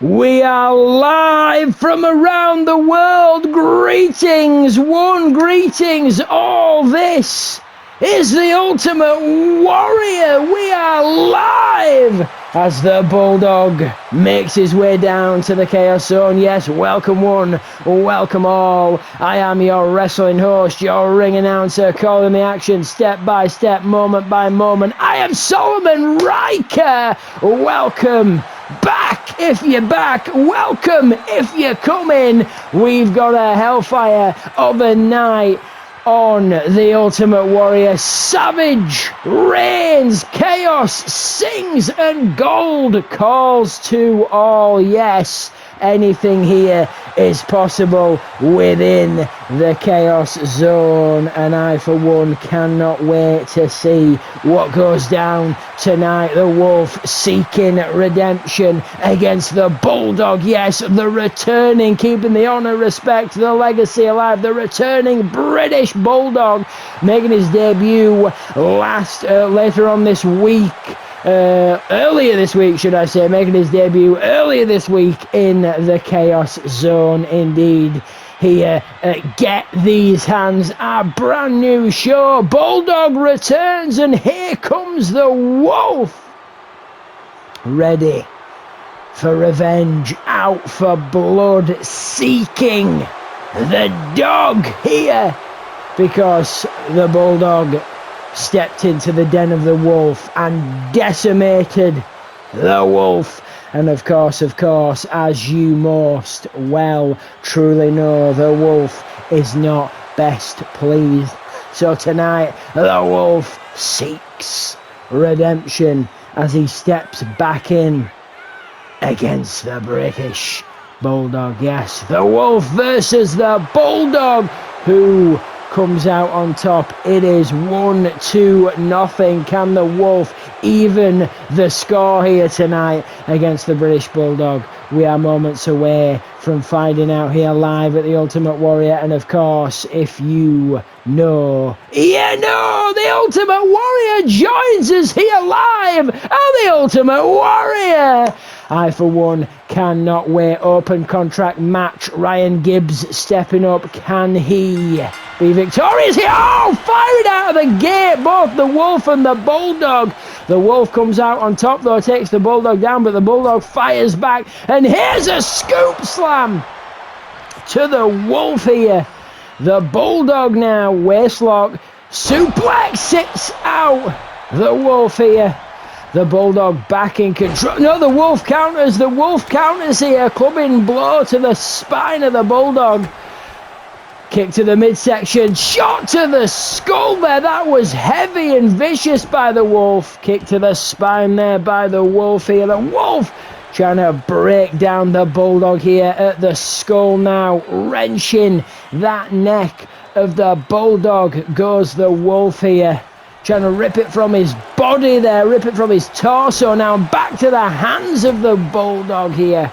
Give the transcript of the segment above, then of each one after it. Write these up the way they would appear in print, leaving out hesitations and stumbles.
We are live from around the world. Greetings, one, greetings, all. This is the Ultimate Warrior. We are live as the Bulldog makes his way down to the Chaos Zone. Yes, welcome one, welcome all. I am your wrestling host, your ring announcer, calling the action step by step, moment by moment. I am Solomon Riker. Welcome back if you're back, welcome if you're coming. We've got a hellfire of a night on the Ultimate Warrior. Savage reigns, chaos sings, and gold calls to all. Yes, anything here is possible within the Chaos Zone, and I for one cannot wait to see what goes down tonight. The Wolf seeking redemption against the Bulldog. Yes, the returning, keeping the honour, respect, the legacy alive, the returning British Bulldog making his debut later on this week. Earlier this week, should I say, making his debut earlier this week in the Chaos Zone. Indeed, here Get These Hands, our brand new show. Bulldog returns, and here comes the Wolf, ready for revenge, out for blood, seeking the dog here, because the Bulldog stepped into the den of the Wolf and decimated the Wolf. And of course, as you most well truly know, the Wolf is not best pleased. So tonight, the Wolf seeks redemption as he steps back in against the British Bulldog. Yes, the Wolf versus the Bulldog. Who comes out on top? It is 1-2-0. Can the Wolf even the score here tonight against the British Bulldog? We are moments away from finding out here live at the Ultimate Warrior. And of course, if you know, the Ultimate Warrior joins us here live at the Ultimate Warrior. I, for one, cannot wait. Open contract match. Ryan Gibbs stepping up. Can he be victorious here? Oh, firing out of the gate, both the Wolf and the Bulldog. The Wolf comes out on top, though, takes the Bulldog down, but the Bulldog fires back. And here's a scoop slam to the Wolf here. The Bulldog now, waistlock, suplex, sits out the Wolf here. The Bulldog back in control. No, the Wolf counters. The Wolf counters here. Clubbing blow to the spine of the Bulldog. Kick to the midsection. Shot to the skull there. That was heavy and vicious by the Wolf. Kick to the spine there by the Wolf here. The Wolf trying to break down the Bulldog here at the skull now. Wrenching that neck of the Bulldog goes the Wolf here. Trying to rip it from his body there, rip it from his torso. Now back to the hands of the Bulldog here.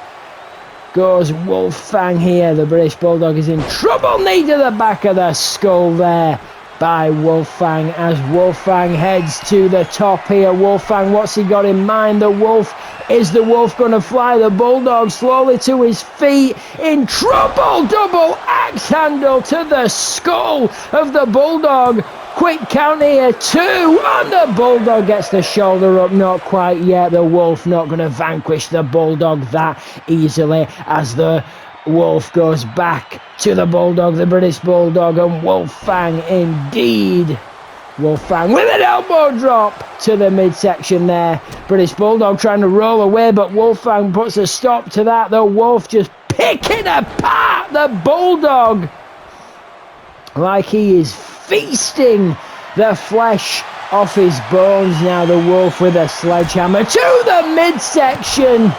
Goes Wolfang here. The British Bulldog is in trouble. Knee to the back of the skull there by Wolfang as Wolfang heads to the top here. Wolfang, what's he got in mind? The Wolf. Is the Wolf going to fly? The Bulldog slowly to his feet. In trouble. Double axe handle to the skull of the Bulldog. Quick count here, 2, and the Bulldog gets the shoulder up. Not quite yet. The Wolf not going to vanquish the Bulldog that easily as the Wolf goes back to the Bulldog, the British Bulldog, and Wolfang indeed. Wolfang with an elbow drop to the midsection there. British Bulldog trying to roll away, but Wolfang puts a stop to that. The Wolf just picking apart the Bulldog like he is feasting the flesh off his bones. Now the Wolf with a sledgehammer to the midsection,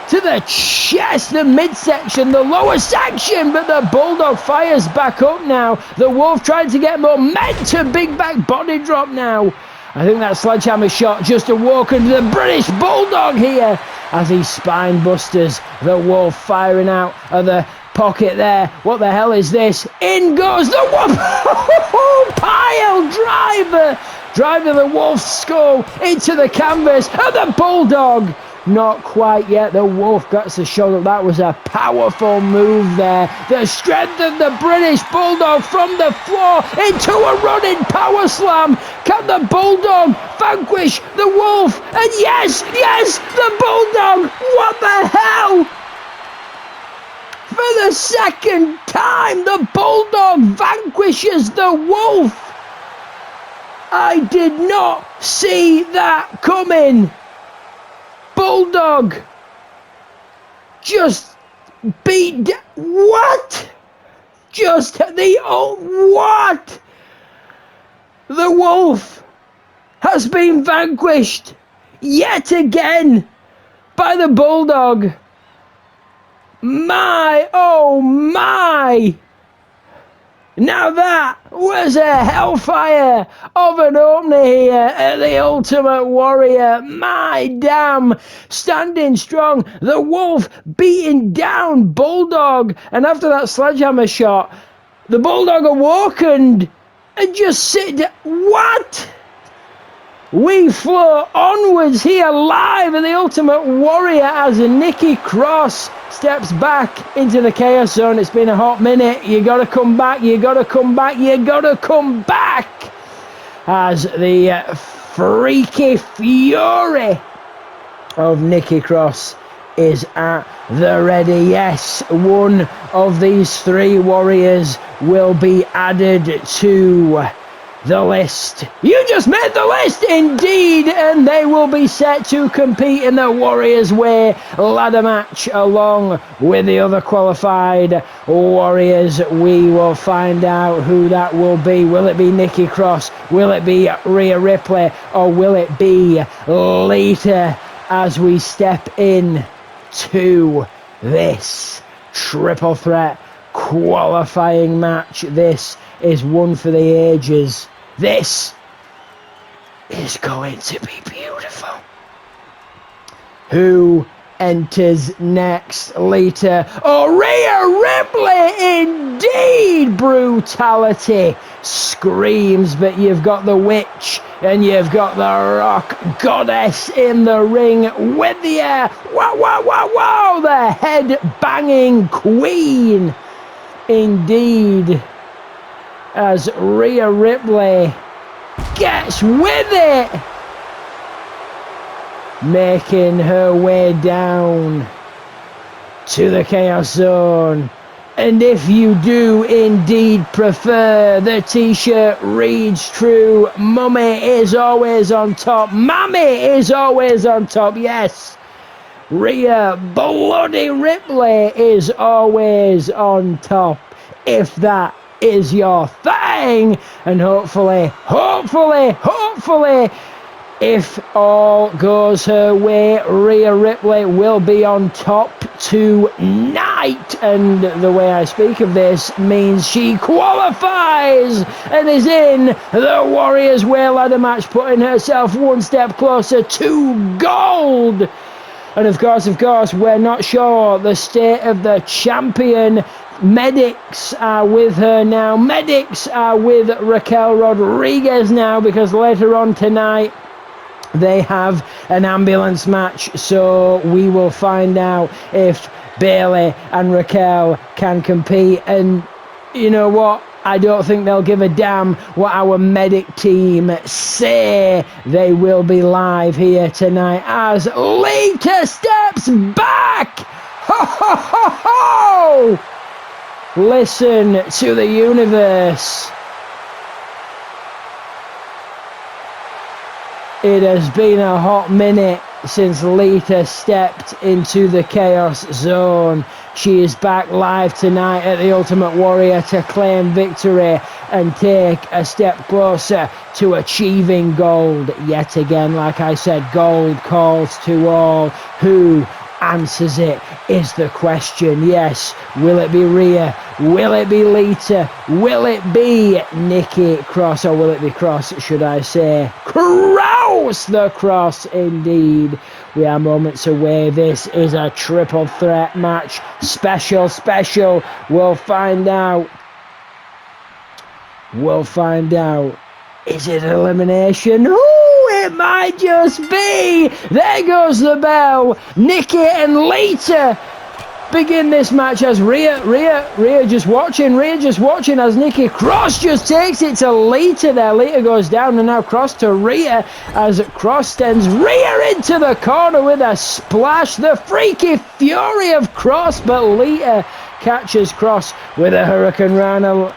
to the chest, the midsection, the lower section, but the Bulldog fires back up now. The Wolf trying to get momentum, big back body drop now. I think that sledgehammer shot just awoken the British Bulldog here as he spine busters the Wolf, firing out of the pocket there. What the hell is this? In goes the Wolf. Pile driver the Wolf's skull into the canvas, and the Bulldog not quite yet. The Wolf gets the shoulder. That was a powerful move there. The strength of the British Bulldog from the floor into a running power slam. Can the Bulldog vanquish the Wolf? And yes, the Bulldog. What the hell? For the second time, the Bulldog vanquishes the Wolf. I did not see that coming. Bulldog just beat... What? Just the... what? The Wolf has been vanquished yet again by the Bulldog. My, oh my! Now that was a hellfire of an opener here at the Ultimate Warrior. My damn, standing strong. The Wolf beating down Bulldog. And after that sledgehammer shot, the Bulldog awoke and just sit. What? We flow onwards here live in the Ultimate Warrior as Nikki Cross steps back into the Chaos Zone. It's been a hot minute. You got to come back. You got to come back. You got to come back. As the freaky fury of Nikki Cross is at the ready. Yes, one of these three warriors will be added to the list. You just made the list, indeed, and they will be set to compete in the Warriors Way ladder match along with the other qualified warriors. We will find out who that will be. Will it be Nikki Cross? Will it be Rhea Ripley? Or will it be Lita as we step in to this triple threat qualifying match? This is one for the ages. This is going to be beautiful. Who enters next? Lita or Rhea Ripley? Indeed, brutality screams, but you've got the witch and you've got the rock goddess in the ring with the wow, the head banging queen. Indeed, as Rhea Ripley gets with it, making her way down to the Chaos Zone. And if you do indeed prefer, the t-shirt reads true. Mummy is always on top. Mammy is always on top. Yes, Rhea Bloody Ripley is always on top. If that is your thing, and hopefully, if all goes her way, Rhea Ripley will be on top tonight. And the way I speak of this means she qualifies and is in the Warriors Way ladder match, putting herself one step closer to gold. And of course, we're not sure the state of the champion. Medics are with her now. Medics are with Raquel Rodriguez now, because later on tonight they have an ambulance match. So we will find out if Bayley and Raquel can compete. And you know what? I don't think they'll give a damn what our medic team say. They will be live here tonight as Lita steps back. Ho, ho, ho, ho! Listen to the universe. It has been a hot minute since Lita stepped into the Chaos Zone. She is back live tonight at the Ultimate Warrior to claim victory and take a step closer to achieving gold yet again. Like I said, gold calls to all. Who answers it is the question. Yes, will it be Rhea? Will it be Lita? Will it be Nikki Cross? Or will it be Cross, should I say? Cross the Cross, indeed. We are moments away. This is a triple threat match. Special. We'll find out. Is it elimination? Who it might just be. There goes the bell. Nikki and Lita begin this match as Rhea just watching as Nikki Cross just takes it to Lita there. Lita goes down and now Cross to Rhea as Cross sends Rhea into the corner with a splash. The freaky fury of Cross, but Lita catches Cross with a Hurricane Rana.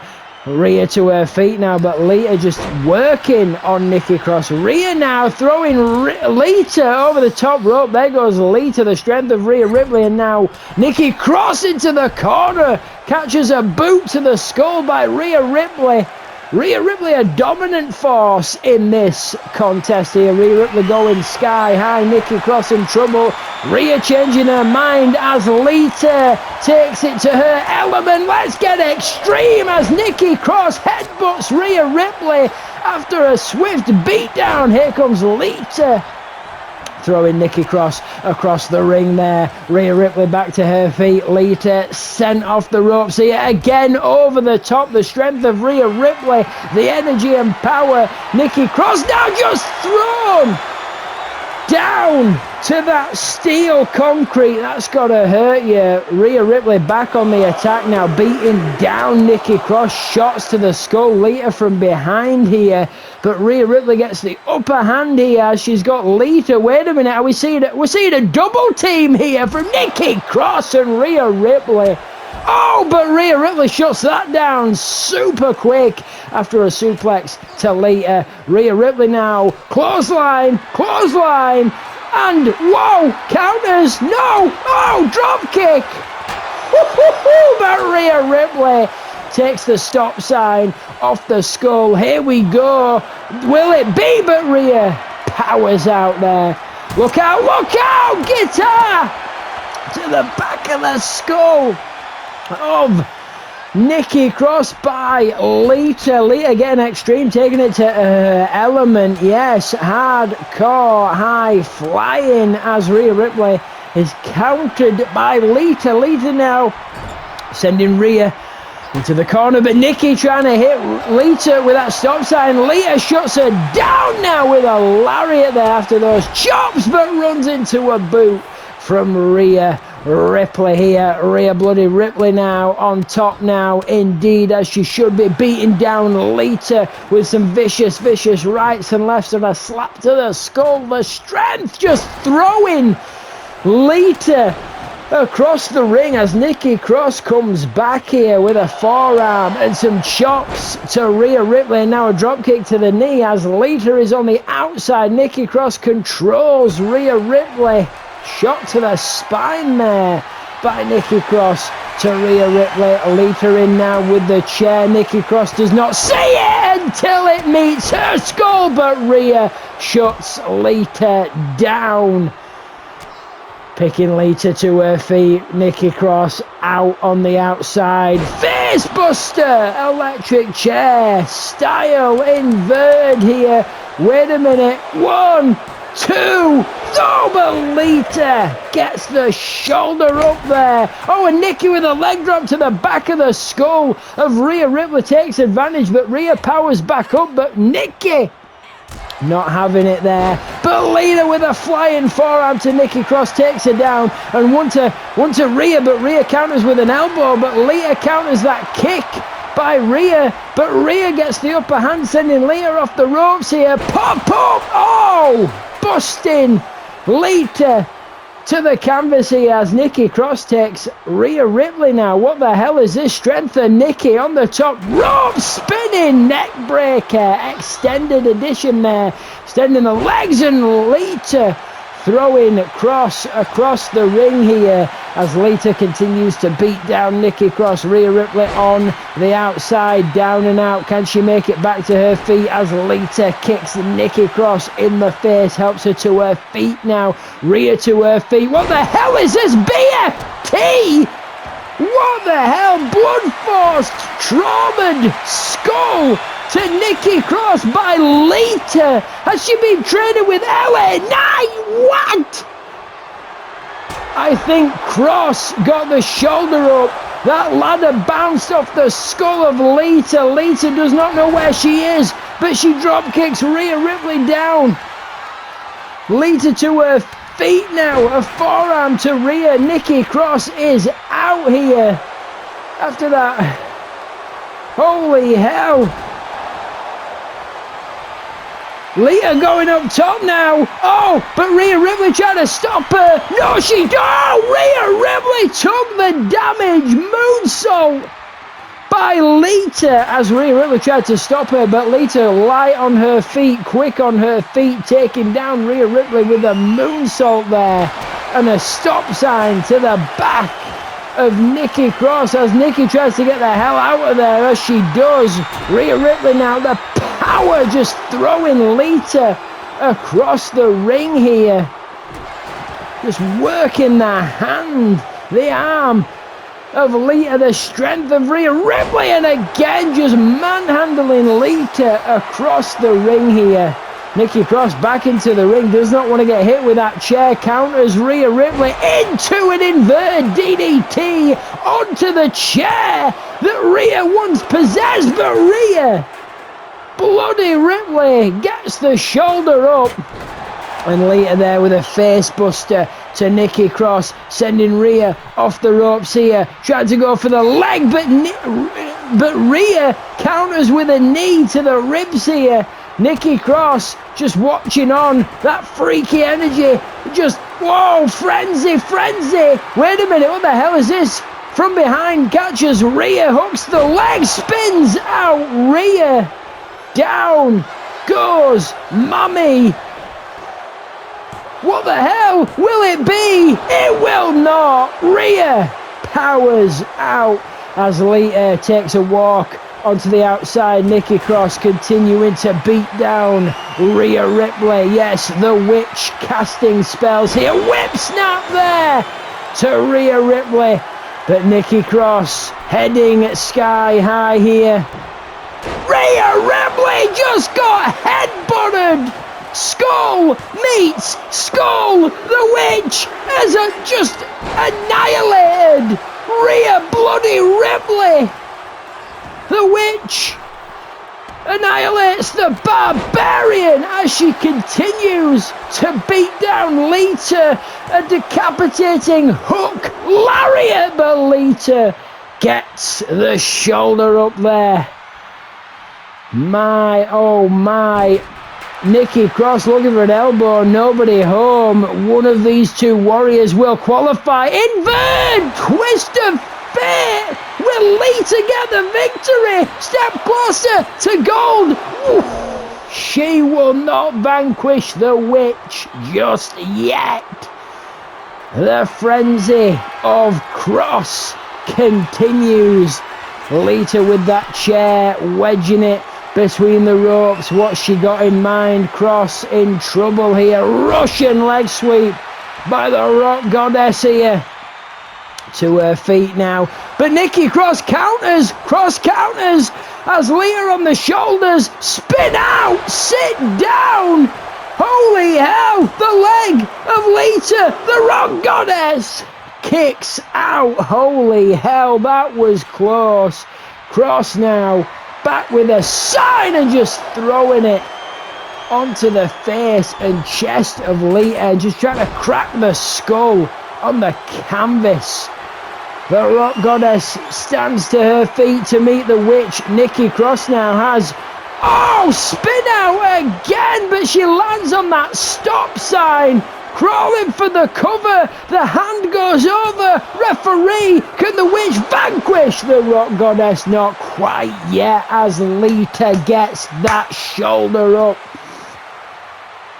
Rhea to her feet now, but Lita just working on Nikki Cross. Rhea now throwing Lita over the top rope. There goes Lita, the strength of Rhea Ripley, and now Nikki Cross into the corner. Catches a boot to the skull by Rhea Ripley. Rhea Ripley a dominant force in this contest here. Rhea Ripley going sky high. Nikki Cross in trouble. Rhea changing her mind as Lita takes it to her element. Let's get extreme as Nikki Cross headbutts Rhea Ripley after a swift beatdown. Here comes Lita, throwing Nikki Cross across the ring there. Rhea Ripley back to her feet. Lita sent off the ropes here again over the top. The strength of Rhea Ripley, the energy and power. Nikki Cross now just thrown down to that steel concrete. That's got to hurt you. Rhea Ripley back on the attack now, beating down Nikki Cross. Shots to the skull. Lita from behind here, but Rhea Ripley gets the upper hand here as she's got Lita. Wait a minute, we're seeing a double team here from Nikki Cross and Rhea Ripley. Oh, but Rhea Ripley shuts that down super quick after a suplex to Lita. Rhea Ripley now, clothesline, and whoa, counters, no, oh, drop kick. But Rhea Ripley takes the stop sign off the skull. Here we go. Will it be? But Rhea powers out there. Look out, guitar to the back of the skull of Nikki Cross by Lita. Lita getting extreme, taking it to her element. Yes, hardcore high flying as Rhea Ripley is countered by Lita. Lita now sending Rhea into the corner, but Nikki trying to hit Lita with that stop sign. Lita shuts her down now with a lariat there after those chops, but runs into a boot from Rhea Ripley here. Rhea bloody Ripley now on top now, indeed, as she should be, beating down Lita with some vicious rights and lefts and a slap to the skull. The strength just throwing Lita across the ring as Nikki Cross comes back here with a forearm and some chops to Rhea Ripley, and now a dropkick to the knee as Lita is on the outside. Nikki Cross controls Rhea Ripley. Shot to the spine there by Nikki Cross to Rhea Ripley. Lita in now with the chair. Nikki Cross does not see it until it meets her skull, but Rhea shuts Lita down. Picking Lita to her feet. Nikki Cross out on the outside. Face buster! Electric chair. Style inverted here. Wait a minute. 1, 2. Oh, but Lita gets the shoulder up there. Oh, and Nikki with a leg drop to the back of the skull of Rhea Ripley takes advantage, but Rhea powers back up, but Nikki not having it there. But Lita with a flying forearm to Nikki Cross takes her down, and one to Rhea, but Rhea counters with an elbow, but Lita counters that kick by Rhea, but Rhea gets the upper hand, sending Lita off the ropes here. Pop up! Oh! Busting Lita to the canvas here as Nikki Cross takes Rhea Ripley now. What the hell is this? Strength of Nikki on the top rope, spinning neck breaker, extended edition there, extending the legs, and Lita throwing Cross across the ring here as Lita continues to beat down Nikki Cross. Rhea Ripley on the outside, down and out. Can she make it back to her feet as Lita kicks Nikki Cross in the face, helps her to her feet now. Rhea to her feet. What the hell is this? BFT? What the hell? Blood force, traumatized skull to Nikki Cross by Lita. Has she been training with LA Knight? What? I think Cross got the shoulder up. That ladder bounced off the skull of Lita. Lita does not know where she is, but she drop kicks Rhea Ripley down. Lita to her feet now. A forearm to Rhea. Nikki Cross is out here. After that. Holy hell. Lita going up top now. Oh, but Rhea Ripley trying to stop her. No, she... Oh, Rhea Ripley took the damage. Moonsault by Lita as Rhea Ripley tried to stop her, but Lita light on her feet, quick on her feet, taking down Rhea Ripley with a moonsault there and a stop sign to the back of Nikki Cross as Nikki tries to get the hell out of there as she does. Rhea Ripley now, the power just throwing Lita across the ring here. Just working the hand, the arm of Lita, the strength of Rhea Ripley, and again just manhandling Lita across the ring here. Nikki Cross back into the ring, does not want to get hit with that chair, counters Rhea Ripley into an inverted DDT onto the chair that Rhea once possessed, but Rhea, bloody Ripley, gets the shoulder up. And Lita there with a face buster to Nikki Cross, sending Rhea off the ropes here. Tried to go for the leg, but Rhea counters with a knee to the ribs here. Nikki Cross just watching on. That freaky energy. Just, whoa, frenzy. Wait a minute, what the hell is this? From behind, catches Rhea, hooks the leg, spins out Rhea. Down goes Mommy. What the hell will it be? It will not. Rhea powers out as Lita takes a walk onto the outside. Nikki Cross continuing to beat down Rhea Ripley. Yes, the witch casting spells here. Whip snap there to Rhea Ripley. But Nikki Cross heading sky high here. Rhea Ripley just got headbutted. Skull meets skull. The witch has just annihilated Rhea bloody Ripley. The witch annihilates the barbarian as she continues to beat down Lita. A decapitating hook lariat, but Lita gets the shoulder up there. My, oh my. Nikki Cross looking for an elbow, nobody home. One of these two warriors will qualify. Inverted twist of fate. Will Lita get the victory? Step closer to gold. Oof. She will not vanquish the witch just yet. The frenzy of Cross continues. Lita with that chair, wedging it between the ropes. What's she got in mind? Cross in trouble here. Russian leg sweep by the Rock Goddess here. To her feet now. But Nikki Cross counters. Cross counters as Lita on the shoulders. Spin out. Sit down. Holy hell. The leg of Lita. The Rock Goddess kicks out. Holy hell. That was close. Cross now. Back with a sign and just throwing it onto the face and chest of Lita and just trying to crack the skull on the canvas. The Rock Goddess stands to her feet to meet the witch. Nikki Cross now has, oh, spin out again, but she lands on that stop sign. Crawling for the cover. The hand goes over. Referee, can the witch vanquish the Rock Goddess? Not quite yet as Lita gets that shoulder up.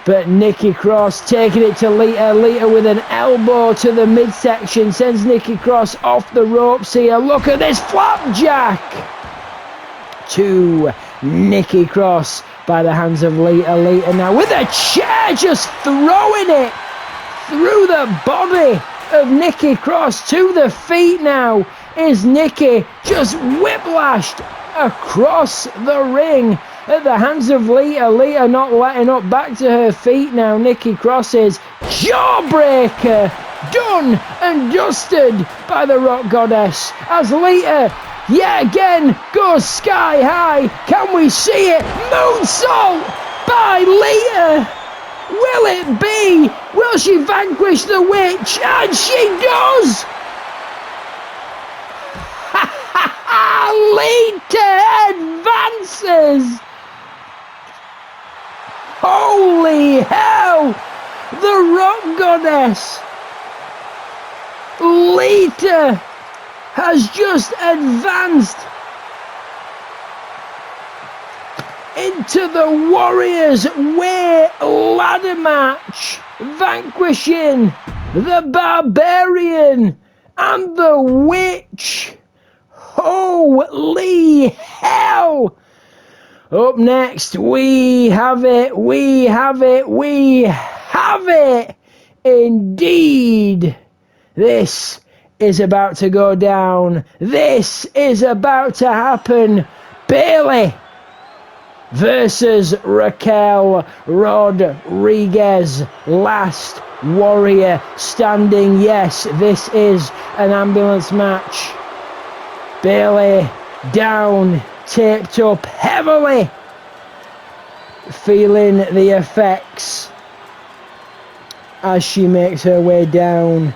But Nikki Cross taking it to Lita. Lita with an elbow to the midsection. Sends Nikki Cross off the ropes here. Look at this flapjack. To Nikki Cross by the hands of Lita. Lita now with a chair just throwing it through the body of Nikki Cross. To the feet now is Nikki, just whiplashed across the ring at the hands of Lita. Lita not letting up, back to her feet now. Nikki Cross is jawbreaker, done and dusted by the Rock Goddess as Lita yet again goes sky high. Can we see it? Moonsault by Lita. Will it be? Will she vanquish the witch? And she does! Lita advances! Holy hell! The rock goddess! Lita has just advanced into the Warriors' Way ladder match, vanquishing the Barbarian and the Witch. Holy hell! Up next, we have it. Indeed. This is about to go down. This is about to happen. Bayley versus Raquel Rodriguez. Last warrior standing. Yes, this is an ambulance match. Bayley down, taped up heavily, feeling the effects as she makes her way down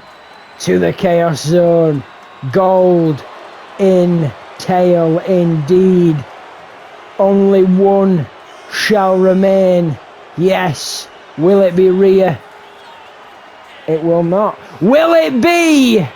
to the Chaos Zone. Gold in tail indeed. Only one shall remain. Yes. Will it be Rhea? It will not. Will it be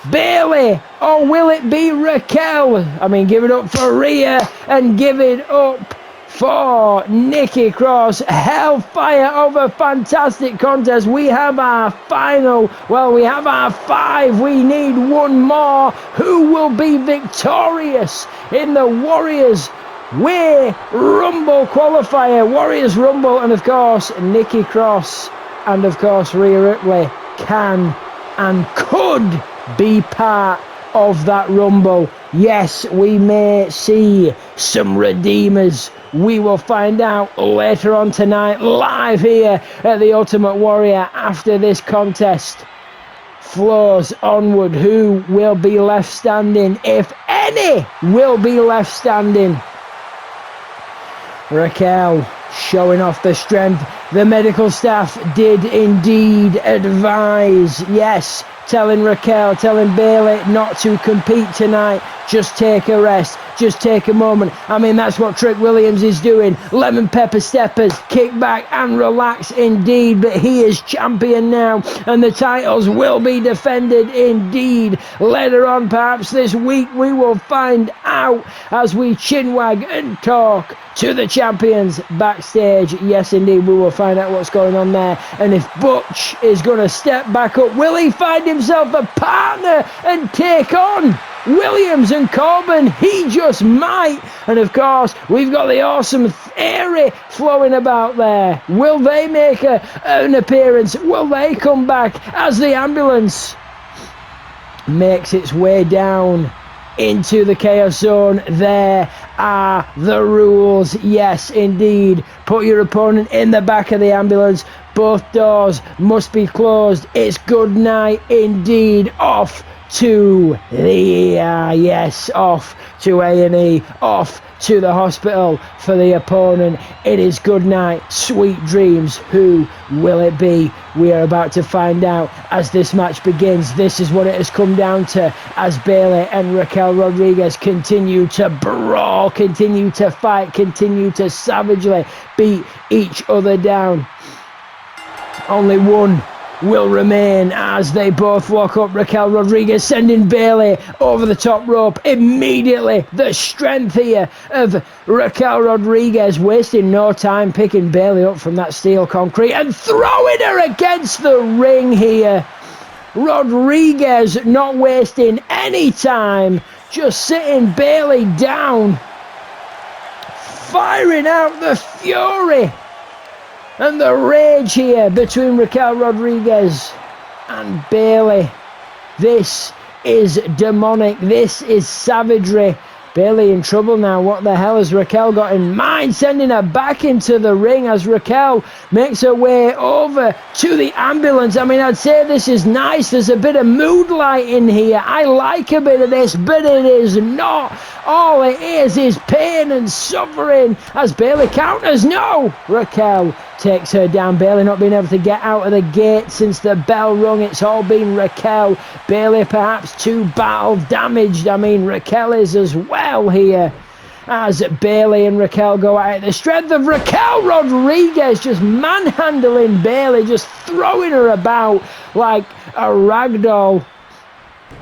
Bayley or will it be Raquel? I mean, give it up for Rhea and give it up for Nikki Cross. Hellfire of a fantastic contest. We have our final. Well, we have our 5. We need one more. Who will be victorious in the Warriors Way Rumble qualifier? Warriors Rumble, and of course Nikki Cross and of course Rhea Ripley can and could be part of that Rumble. Yes, we may see some redeemers. We will find out later on tonight, live here at the Ultimate Warrior. After this contest flows onward, who will be left standing, if any will be left standing? Raquel showing off the strength. The medical staff did indeed advise, yes, telling Raquel, telling Bayley not to compete tonight. Just take a rest. Just take a moment. I mean, that's what Trick Williams is doing. Lemon pepper steppers. Kick back and relax indeed. But he is champion now. And the titles will be defended indeed. Later on, perhaps this week, we will find out as we chinwag and talk to the champions backstage. Yes, indeed, we will find out what's going on there. And if Butch is going to step back up, will he find himself a partner and take on Williams and Corbin? He just might. And of course, we've got the awesome Theory flowing about there. Will they make an appearance? Will they come back as the ambulance makes its way down into the Chaos Zone? There are the rules. Yes, indeed. Put your opponent in the back of the ambulance. Both doors must be closed. It's good night indeed. Off to the off to A&E, off to the hospital for the opponent. It is good night, sweet dreams. Who will it be? We are about to find out as this match begins. This is what it has come down to as Bayley and Raquel Rodriguez continue to brawl, continue to fight, continue to savagely beat each other down. Only one will remain as they both lock up. Raquel Rodriguez sending Bayley over the top rope immediately. The strength here of Raquel Rodriguez, wasting no time picking Bayley up from that steel concrete and throwing her against the ring here. Rodriguez not wasting any time, just sitting Bayley down, firing out the fury and the rage here between Raquel Rodriguez and Bayley. This is demonic. This is savagery. Bayley in trouble now. What the hell has Raquel got in mind? Sending her back into the ring as Raquel makes her way over to the ambulance. I mean, I'd say this is nice. There's a bit of mood light in here. I like a bit of this, but it is not. All it is pain and suffering as Bayley counters. No! Raquel takes her down. Bayley not being able to get out of the gate since the bell rung. It's all been Raquel. Bayley perhaps too battle damaged. I mean, Raquel is as well here. As Bayley and Raquel go at it. The strength of Raquel Rodriguez just manhandling Bayley, just throwing her about like a ragdoll.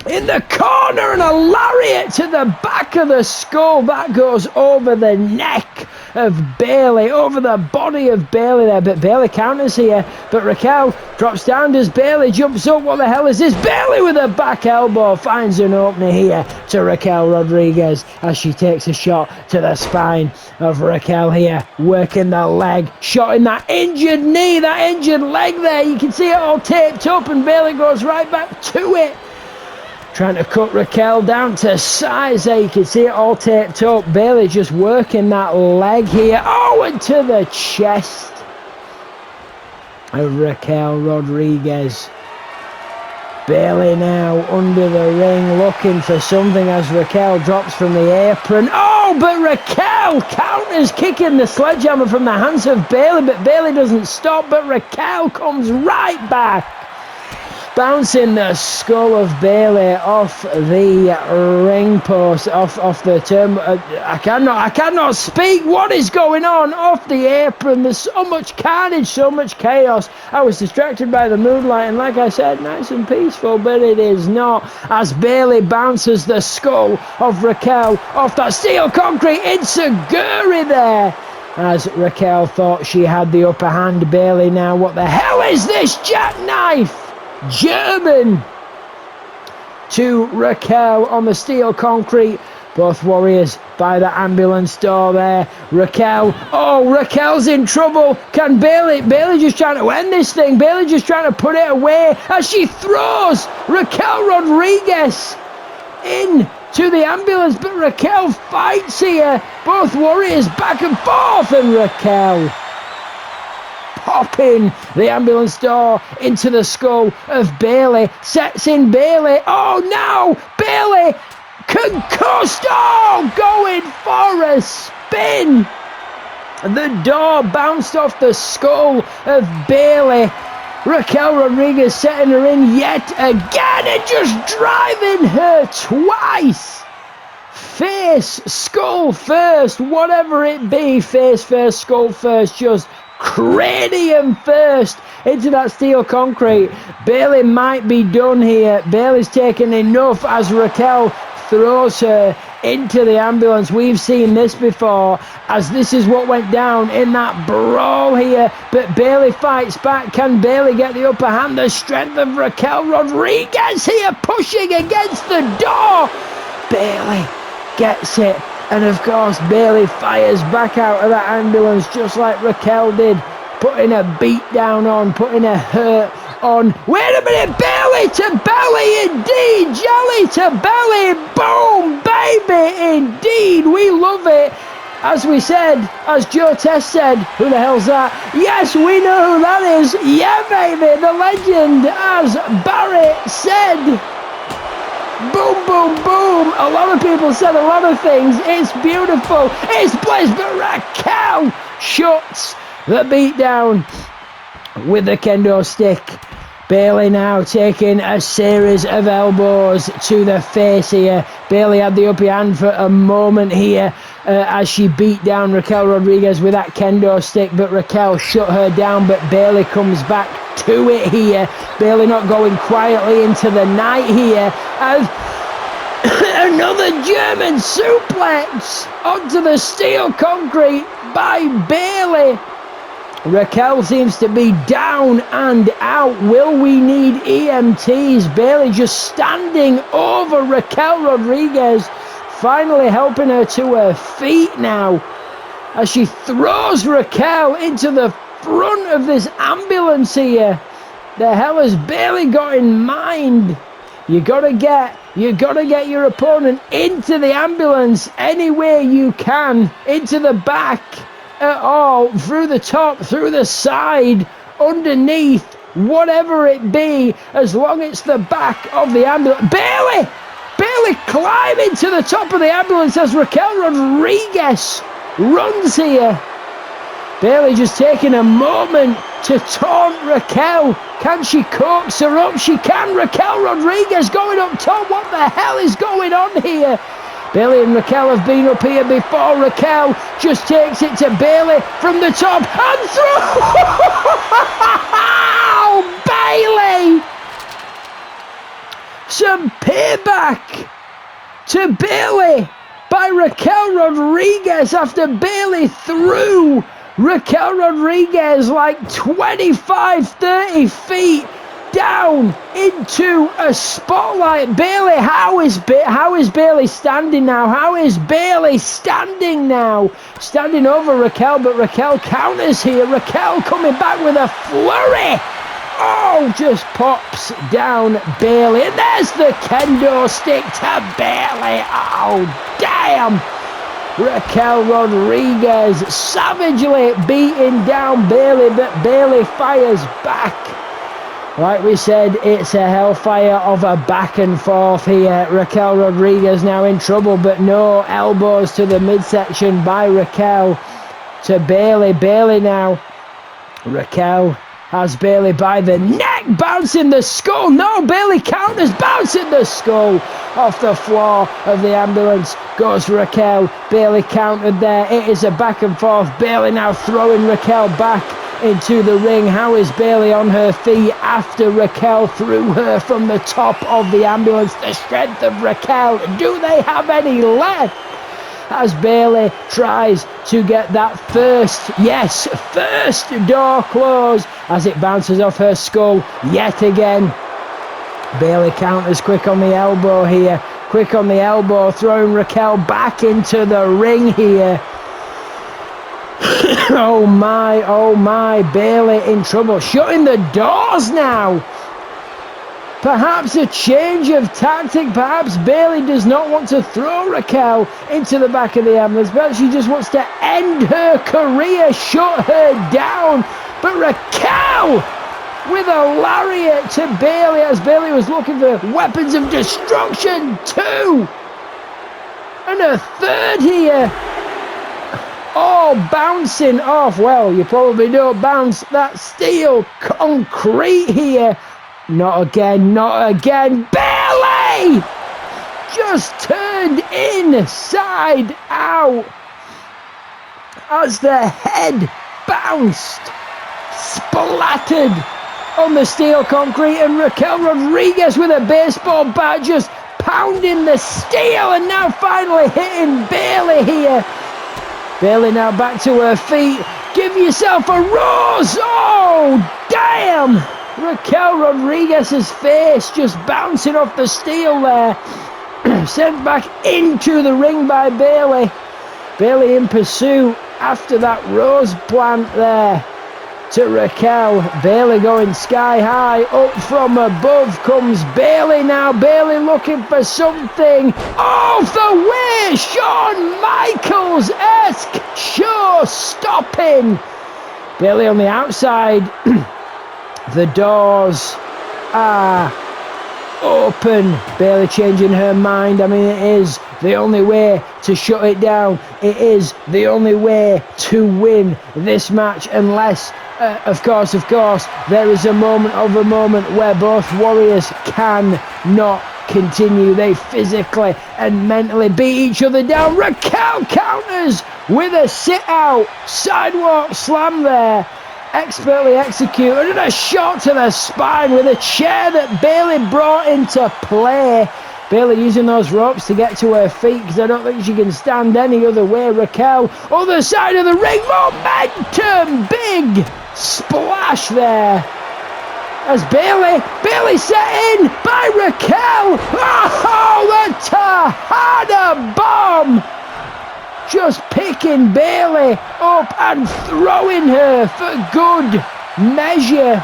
In the corner, and a lariat to the back of the skull. That goes over the neck of Bayley, over the body of Bayley there. But Bayley counters here. But Raquel drops down. Does Bayley jumps up? What the hell is this? Bayley with a back elbow finds an opener here to Raquel Rodriguez as she takes a shot to the spine of Raquel here. Working the leg. Shot in that injured knee, that injured leg there. You can see it all taped up, and Bayley goes right back to it. Trying to cut Raquel down to size there. You can see it all taped up. Bayley just working that leg here. Oh, and to the chest of Raquel Rodriguez. Bayley now under the ring looking for something as Raquel drops from the apron. Oh, but Raquel counters, kicking the sledgehammer from the hands of Bayley. But Bayley doesn't stop, but Raquel comes right back. Bouncing the skull of Bayley off the ring post, off the turn. I cannot speak. What is going on off the apron? There's so much carnage, so much chaos. I was distracted by the moonlight, and like I said, nice and peaceful, but it is not. As Bayley bounces the skull of Raquel off that steel concrete, enziguri there. As Raquel thought she had the upper hand, Bayley now, what the hell is this jackknife? German to Raquel on the steel concrete. Both warriors by the ambulance door there. Raquel, oh, Raquel's in trouble. Can Bayley just trying to end this thing. Bayley just trying to put it away as she throws Raquel Rodriguez in to the ambulance, but Raquel fights here. Both warriors back and forth, and Raquel popping the ambulance door into the skull of Bayley. Sets in Bayley. Oh, now Bayley concussed. Oh, going for a spin. The door bounced off the skull of Bayley. Raquel Rodriguez setting her in yet again and just driving her twice. Face, skull first, whatever it be. Face first, skull first, just cranium first into that steel concrete. Bayley might be done here. Bayley's taken enough as Raquel throws her into the ambulance. We've seen this before, as this is what went down in that brawl here, but Bayley fights back. Can Bayley get the upper hand? The strength of Raquel Rodriguez here pushing against the door. Bayley gets it. And of course, Bayley fires back out of that ambulance just like Raquel did, putting a beat down on, putting a hurt on. Wait a minute, Bayley to belly indeed, jelly to belly, boom, baby, indeed, we love it. As we said, as Joe Test said, who the hell's that? Yes, we know who that is. Yeah, baby, the legend, as Barry said. Boom, boom, boom. A lot of people said a lot of things. It's beautiful. It's bliss, but Raquel shuts the beat down with the kendo stick. Bayley now taking a series of elbows to the face here. Bayley had the upper hand for a moment here as she beat down Raquel Rodriguez with that kendo stick, but Raquel shut her down, but Bayley comes back to it here. Bayley not going quietly into the night here as another German suplex onto the steel concrete by Bayley. Raquel seems to be down and out. Will we need EMTs? Bayley just standing over Raquel Rodriguez, finally helping her to her feet now as she throws Raquel into the front of this ambulance here. The hell has Bayley got in mind? You gotta get your opponent into the ambulance any way you can, into the back at all, through the top, through the side, underneath, whatever it be, as long as it's the back of the ambulance. Bayley climbing to the top of the ambulance as Raquel Rodriguez runs here. Bayley just taking a moment to taunt Raquel. Can she coax her up? She can. Raquel Rodriguez going up top. What the hell is going on here? Bayley and Raquel have been up here before. Raquel just takes it to Bayley from the top and through. Bayley! Some payback to Bayley by Raquel Rodriguez after Bayley threw Raquel Rodriguez like 25-30 feet down into a spotlight. Bayley, how is Bayley standing now? How is Bayley standing now? Standing over Raquel, but Raquel counters here. Raquel coming back with a flurry. Oh, just pops down Bayley. And there's the kendo stick to Bayley. Oh, damn. Raquel Rodriguez savagely beating down Bayley, but Bayley fires back. Like we said, it's a hellfire of a back and forth here. Raquel Rodriguez now in trouble, but no elbows to the midsection by Raquel to Bayley. Bayley now. Raquel has Bayley by the neck, bouncing the skull. No, Bayley counters, bouncing the skull off the floor of the ambulance. Goes Raquel. Bayley countered there. It is a back and forth. Bayley now throwing Raquel back into the ring. How is Bayley on her feet after Raquel threw her from the top of the ambulance? The strength of Raquel. Do they have any left? As Bayley tries to get that first door closed as it bounces off her skull yet again. Bayley counters quick on the elbow here. Quick on the elbow, throwing Raquel back into the ring here. Oh my, Bayley in trouble. Shutting the doors now. Perhaps a change of tactic. Perhaps Bayley does not want to throw Raquel into the back of the ambulance. Perhaps she just wants to end her career, shut her down. But Raquel with a lariat to Bayley as Bayley was looking for weapons of destruction too. And a third here. Oh, bouncing off. Well, you probably don't bounce that steel concrete here. Not again, not again. Bayley just turned inside out as the head bounced, splattered on the steel concrete, and Raquel Rodriguez with a baseball bat just pounding the steel and now finally hitting Bayley here. Bayley now back to her feet. Give yourself a rose. Oh, damn. Raquel Rodriguez's face just bouncing off the steel there. Sent back into the ring by Bayley. Bayley in pursuit after that rose plant there to Raquel. Bayley going sky high. Up from above comes Bayley now. Bayley looking for something off the way. Shawn Michaels-esque show stopping. Bayley on the outside. The doors are open. Bayley changing her mind. I mean, it is the only way to shut it down. It is the only way to win this match, unless, of course, there is a moment where both warriors cannot continue. They physically and mentally beat each other down. Raquel counters with a sit-out sidewalk slam there. Expertly executed, and a shot to the spine with a chair that Bayley brought into play. Bayley using those ropes to get to her feet because I don't think she can stand any other way. Raquel, other side of the ring, momentum, big splash there. As Bayley set in by Raquel. Oh, the Tejada bomb. Just picking Bayley up and throwing her for good measure.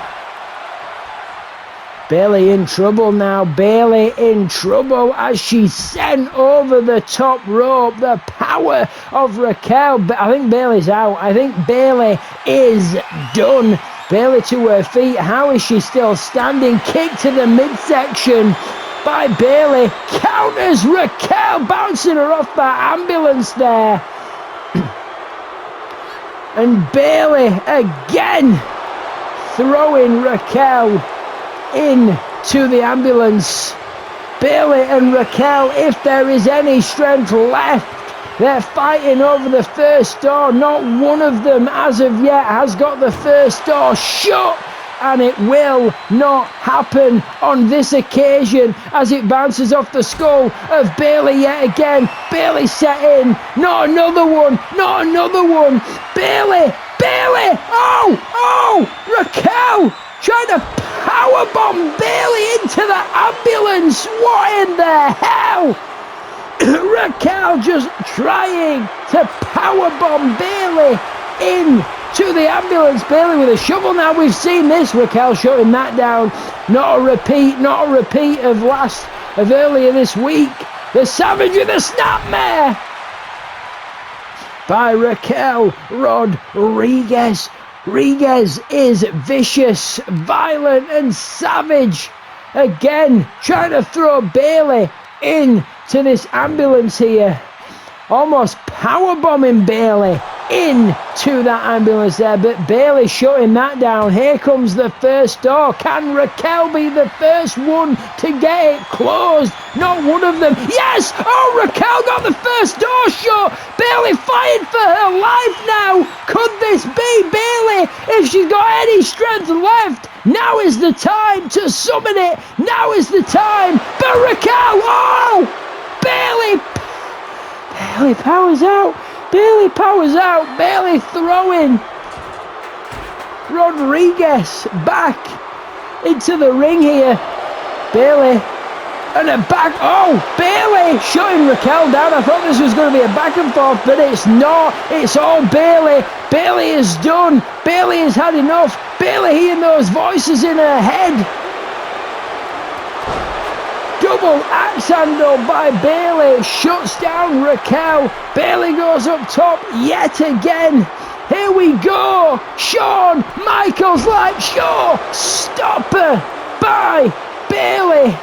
Bayley in trouble now. Bayley in trouble as she's sent over the top rope. The power of Raquel. I think Bayley's out. I think Bayley is done. Bayley to her feet. How is she still standing? Kick to the midsection by Bayley. Counters Raquel, bouncing her off that ambulance there. And Bailey again throwing Raquel into the ambulance. Bailey and Raquel, if there is any strength left, they're fighting over the first door. Not one of them as of yet has got the first door shut. And it will not happen on this occasion as it bounces off the skull of Bailey yet again. Bailey set in. Not another one. Not another one. Bailey. Bailey. Oh. Raquel trying to powerbomb Bailey into the ambulance. What in the hell? Raquel just trying to powerbomb Bailey into the ambulance. Bailey with a shovel. Now we've seen this. Raquel shutting that down. Not a repeat of earlier this week. The Savagery, the snapmare by Raquel Rodriguez. Rodriguez is vicious, violent and savage. Again, trying to throw Bailey into this ambulance here. Almost powerbombing Bailey into that ambulance there, but Bailey shutting that down. Here comes the first door. Can Raquel be the first one to get it closed? Not one of them. Yes! Oh, Raquel got the first door shut. Bailey fighting for her life now. Could this be Bailey if she's got any strength left? Now is the time to summon it. Now is the time. But Raquel, oh! Bailey powers out. Bailey powers out. Bailey throwing Rodriguez back into the ring here. Bailey and a back. Oh, Bailey shutting Raquel down. I thought this was going to be a back and forth, but it's not. It's all Bailey. Bailey is done. Bailey has had enough. Bailey hearing those voices in her head. Double axe handle by Bailey shuts down Raquel. Bailey goes up top yet again. Here we go. Shawn Michaels like, sure, stopper by Bailey.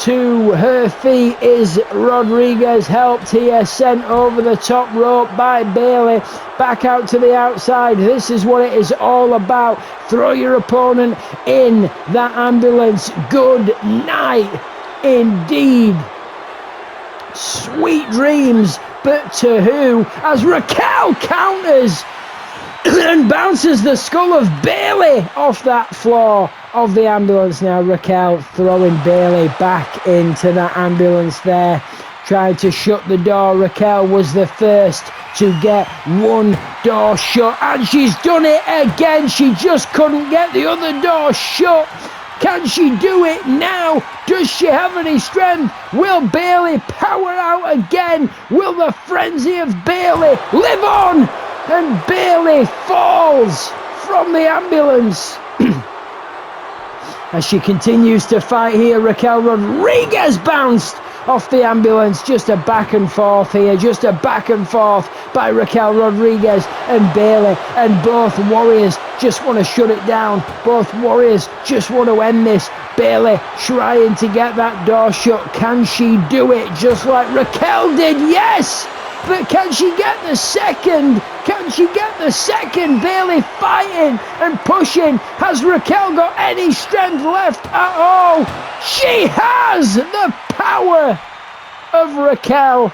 To her feet is Rodriguez, helped here, sent over the top rope by Bailey. Back out to the outside. This is what it is all about. Throw your opponent in that ambulance. Good night indeed. Sweet dreams, but to who? As Raquel counters and bounces the skull of Bailey off that floor of the ambulance. Now Raquel throwing Bailey back into that ambulance there, trying to shut the door. Raquel was the first to get one door shut, and she's done it again. She just couldn't get the other door shut. Can she do it now? Does she have any strength? Will Bailey power out again? Will the frenzy of Bailey live on? And Bailey falls from the ambulance. As she continues to fight here, Raquel Rodriguez bounced off the ambulance. Just a back and forth here. Just a back and forth by Raquel Rodriguez and Bailey. And both warriors just want to shut it down. Both warriors just want to end this. Bailey trying to get that door shut. Can she do it just like Raquel did? Yes! But can she get the second? Can she get the second? Bailey fighting and pushing. Has Raquel got any strength left at all? She has the power of Raquel.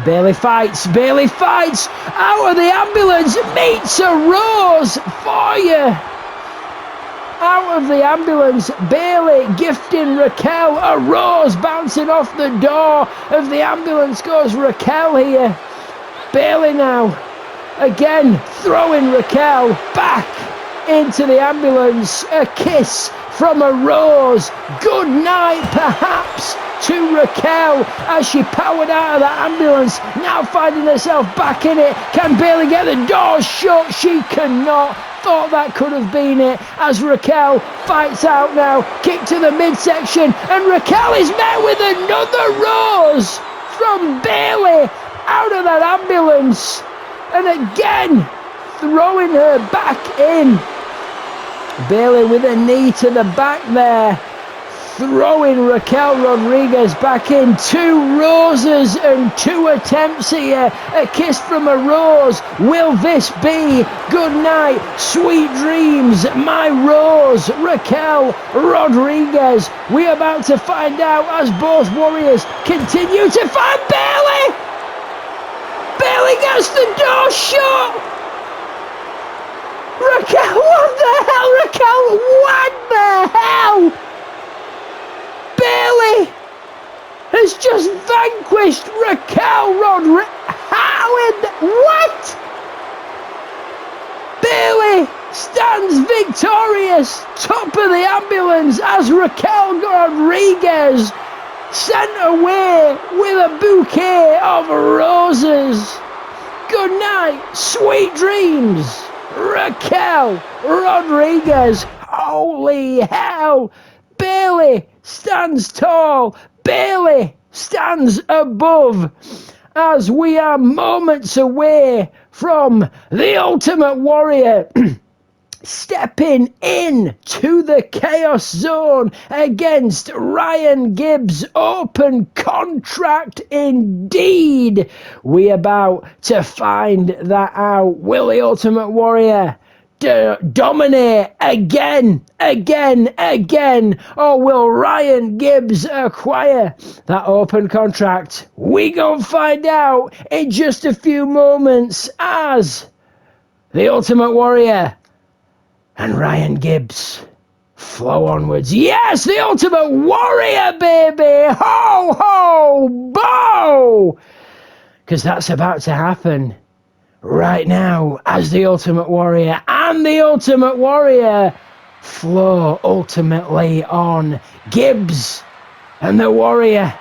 Bailey fights. Bailey fights. Out of the ambulance. Meets a rose for you. Out of the ambulance, Bailey gifting Raquel a rose, bouncing off the door of the ambulance goes Raquel here. Bailey now, again throwing Raquel back into the ambulance. A kiss from a rose. Good night, perhaps, to Raquel as she powered out of that ambulance, now finding herself back in it. Can Bailey get the door shut? She cannot. Thought that could have been it as Raquel fights out now. Kick to the midsection, and Raquel is met with another rose from Bailey out of that ambulance, and again throwing her back in. Bailey with a knee to the back there, throwing Raquel Rodriguez back in. 2 roses and 2 attempts here. A kiss from a rose. Will this be good night, sweet dreams, my rose, Raquel Rodriguez? We're about to find out as both warriors continue to find Bayley. Bayley gets the door shut. Raquel, what the hell, Raquel? What the hell? Bayley has just vanquished Raquel Rodriguez. How in the... What? Bayley stands victorious, top of the ambulance, as Raquel Rodriguez sent away with a bouquet of roses. Good night, sweet dreams, Raquel Rodriguez. Holy hell. Bayley stands tall. Bayley stands above, as we are moments away from the Ultimate Warrior stepping in to the Chaos Zone against Ryan Gibbs. Open contract indeed. We about to find that out. Will the Ultimate Warrior dominate again, or will Ryan Gibbs acquire that open contract? We gonna find out in just a few moments as the Ultimate Warrior and Ryan Gibbs flow onwards. Yes, the Ultimate Warrior, baby! Ho, ho, bo! Because that's about to happen right now as the Ultimate Warrior and the Ultimate Warrior flow ultimately on. Gibbs and the Warrior.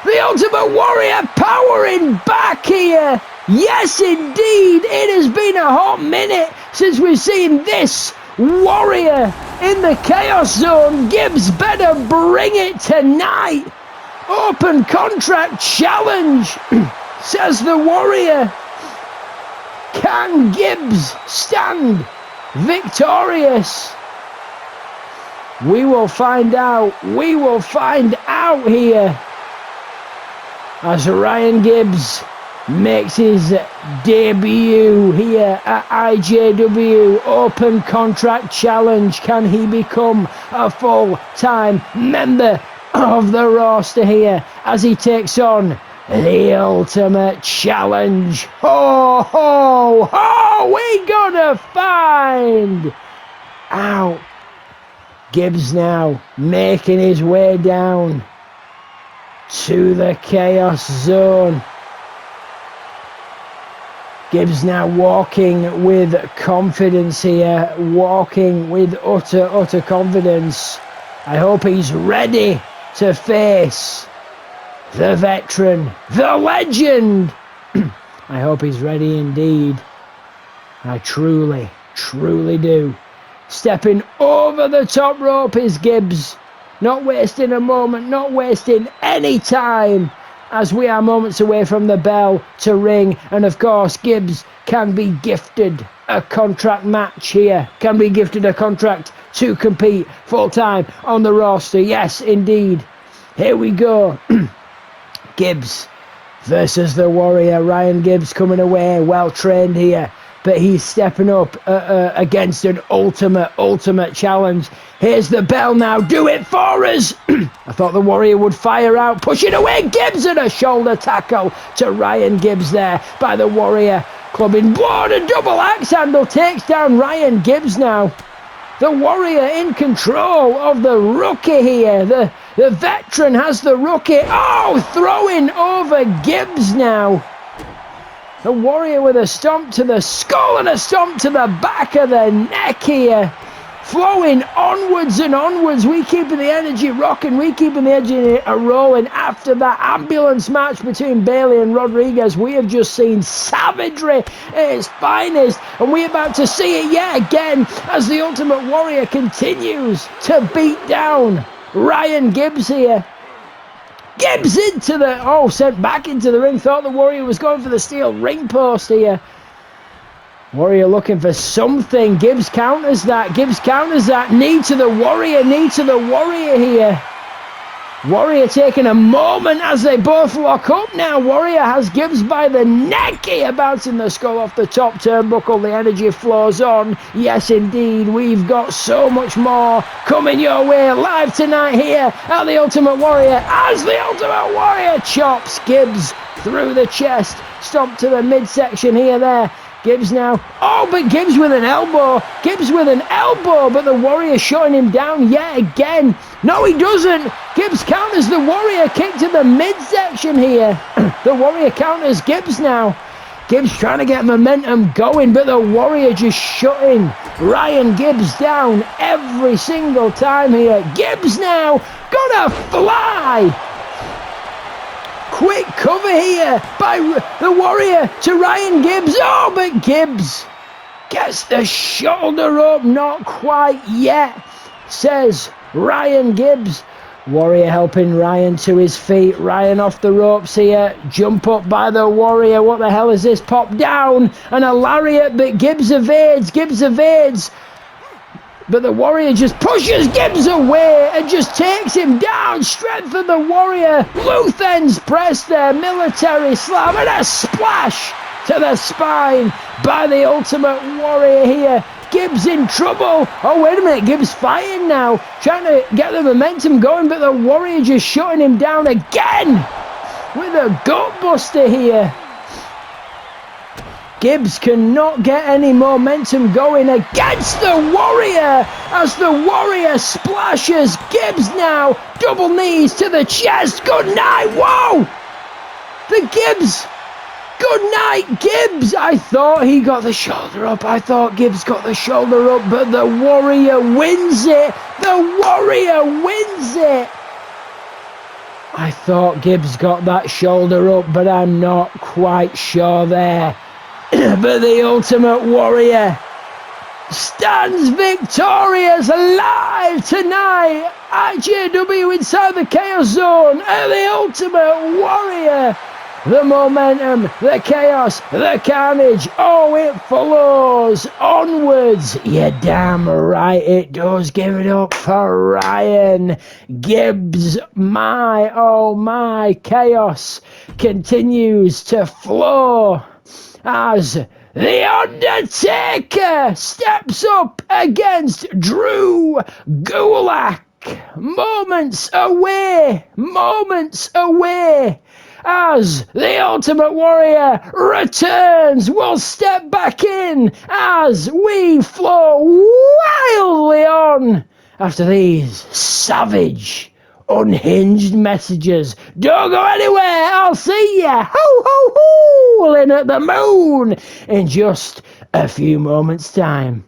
The Ultimate Warrior powering back here. Yes, indeed. It has been a hot minute since we've seen this Warrior in the Chaos Zone. Gibbs better bring it tonight. Open contract challenge, says the Warrior. Can Gibbs stand victorious? We will find out. We will find out here as Ryan Gibbs makes his debut here at I.J.W. Open contract challenge. Can he become a full-time member of the roster here as he takes on the Ultimate Challenge? Ho, ho, ho! We gonna find out. Gibbs now making his way down to the Chaos Zone. Gibbs now walking with confidence here, walking with utter confidence. I hope he's ready to face the veteran, the legend. I hope he's ready indeed. I truly do. Stepping over the top rope is Gibbs. Not wasting a moment, not wasting any time, as we are moments away from the bell to ring. And of course, Gibbs can be gifted a contract match here. Can be gifted a contract to compete full-time on the roster. Yes, indeed. Here we go. Gibbs versus the Warrior. Ryan Gibbs coming away well-trained here, but he's stepping up against an ultimate challenge. Here's the bell now. Do it for us. I thought the Warrior would fire out. Pushing away Gibbs, and a shoulder tackle to Ryan Gibbs there by the Warrior. Clubbing blow and a double axe handle takes down Ryan Gibbs now. The Warrior in control of the rookie here. The veteran has the rookie. Oh, throwing over Gibbs now. The Warrior with a stomp to the skull and a stomp to the back of the neck here. Flowing onwards and onwards. We keeping the energy rocking. We keeping the energy rolling after that ambulance match between Bayley and Rodriguez. We have just seen savagery at its finest. And we're about to see it yet again as the Ultimate Warrior continues to beat down Ryan Gibbs here. Gibbs into the... sent back into the ring. Thought the Warrior was going for the steel ring post here. Warrior looking for something. Gibbs counters that. Gibbs counters that. Knee to the Warrior. Knee to the Warrior here. Warrior taking a moment as they both lock up now. Warrior has Gibbs by the neck here, bouncing the skull off the top turnbuckle. The energy flows on. Yes, indeed. We've got so much more coming your way live tonight here at the Ultimate Warrior as the Ultimate Warrior chops Gibbs through the chest. Stomp to the midsection here there. Gibbs now. Oh, but Gibbs with an elbow. Gibbs with an elbow, but the Warrior shutting him down yet again. No, he doesn't. Gibbs counters the Warrior. Kick to the midsection here. The Warrior counters Gibbs now. Gibbs trying to get momentum going, but the Warrior just shutting Ryan Gibbs down every single time here. Gibbs now gonna fly. Quick cover here by the Warrior to Ryan Gibbs. Oh, but Gibbs gets the shoulder up. Not quite yet, says Ryan Gibbs. Warrior helping Ryan to his feet. Ryan off the ropes here. Jump up by the Warrior. What the hell is this? Pop down and a lariat, but Gibbs evades. Gibbs evades. But the Warrior just pushes Gibbs away and just takes him down. Strength of the Warrior. Luthen's press there. Military slam and a splash to the spine by the Ultimate Warrior here. Gibbs in trouble. Oh, wait a minute. Gibbs fighting now. Trying to get the momentum going, but the Warrior just shutting him down again with a gutbuster here. Gibbs cannot get any momentum going against the Warrior as the Warrior splashes Gibbs now. Double knees to the chest. Good night. Whoa! The Gibbs. Good night, Gibbs. I thought he got the shoulder up. I thought Gibbs got the shoulder up, but the Warrior wins it. The Warrior wins it. I thought Gibbs got that shoulder up, but I'm not quite sure there. But the Ultimate Warrior stands victorious live tonight. I.J.W inside the Chaos Zone and the Ultimate Warrior. The momentum, the chaos, the carnage, oh, it follows onwards. You're damn right it does. Give it up for Ryan Gibbs. My, oh my, chaos continues to flow as The Undertaker steps up against Drew Gulak. Moments away as the Ultimate Warrior returns. We'll step back in as we flow wildly on after these savage, unhinged messages. Don't go anywhere. I'll see ya. Ho, ho, ho, in at the moon in just a few moments' time.